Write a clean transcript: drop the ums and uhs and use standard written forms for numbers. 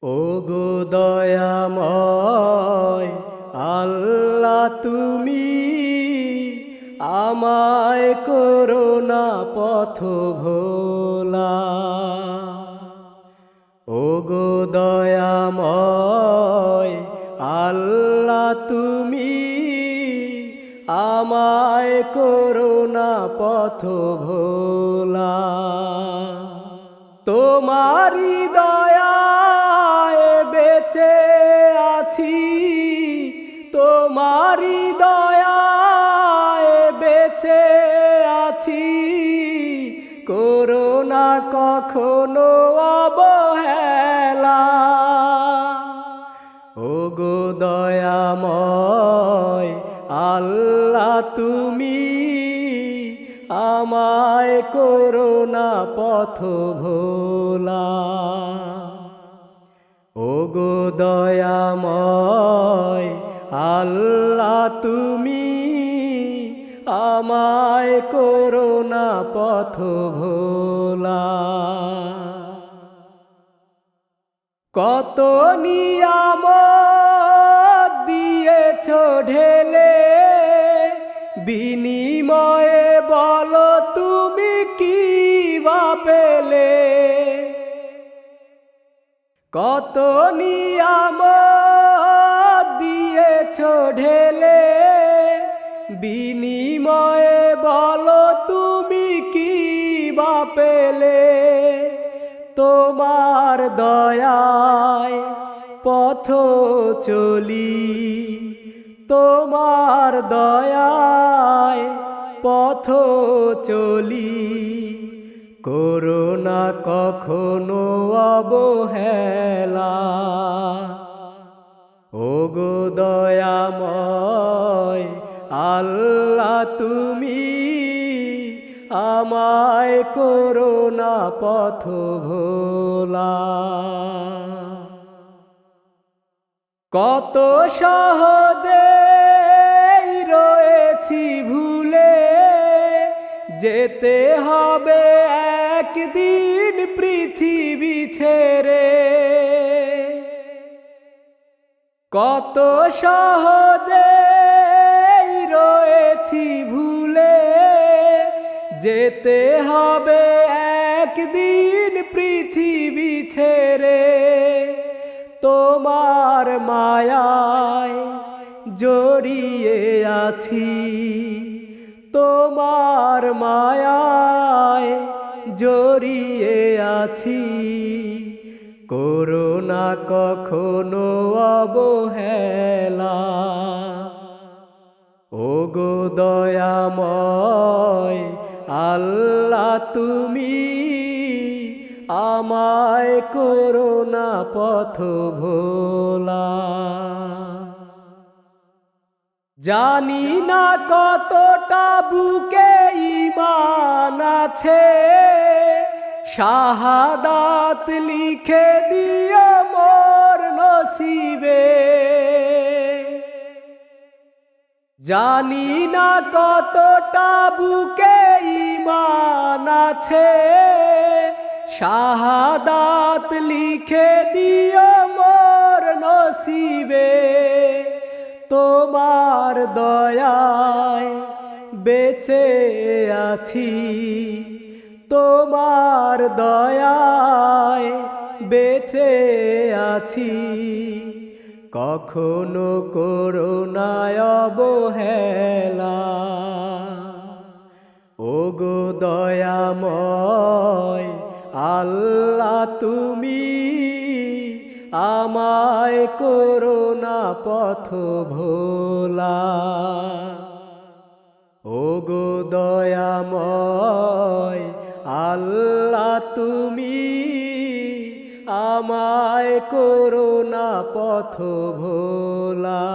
ওগো দয়াময় আল্লাহ, তুমি আমায় করো না পথ ভোলা। ওগো দয়াময় আল্লাহ, তুমি আমায় করো না পথ ভোলা। তোমারি দয়ায় বেঁচে আছি, তোমারি দয়ায় বেঁচে আছি, করো না কখনো অবহেলা। ওগো দয়াময় আল্লাহ, তুমি আমায় করো না পথ ভোলা। ওগো দয়াময় আল্লাহ, তুমি আমায় করো না পথ ভোলা। কত নিয়ামত দিয়েছ ঢেলে, বিনিময়ে বলো তুমি কি বা পেলে। কত নিয়ামত দিয়েছ ঢেলে, বিনিময়ে বলো তুমি কি বা পেলে। তোমার দয়ায় পথ চলি, তোমার দয়ায় পথ চলি, করো না কখনো অবহেলা। ওগো দয়াময় আল্লাহ, তুমি আমায় করো না পথ ভোলা। কত সহজে রয়েছি ভুলে, যেতে হবে একদিন পৃথিবী ছেড়ে। কত সহজে রয়েছি ভুলে, যেতে হবে একদিন পৃথিবী ছেড়ে। তোমার মায়ায় জড়িয়ে আছি, তোমার মায়ায় জড়িয়ে আছি, করো না কখনো অবহেলা। ওগো দয়াময় আল্লাহ, তুমি আমায় করো না পথ ভোলা। জানি না কতটা বুকে ঈমান আছে, শাহাদাত লিখে দিও মোর নসিবে। জানি না কতটা বুকে ঈমান আছে, শাহাদাত লিখে দিও মোর নসিবে। তোমার দয়ায় বেঁচে আছি, তোমার দয়ায় বেঁচে আছি, কখনো করো না অবহেলা। ওগো দয়াময় আল্লাহ, তুমি আমায় করো না পথ ভোলা। ওগো দয়াময় আল্লাহ, তুমি আমায় করো না পথ ভোলা।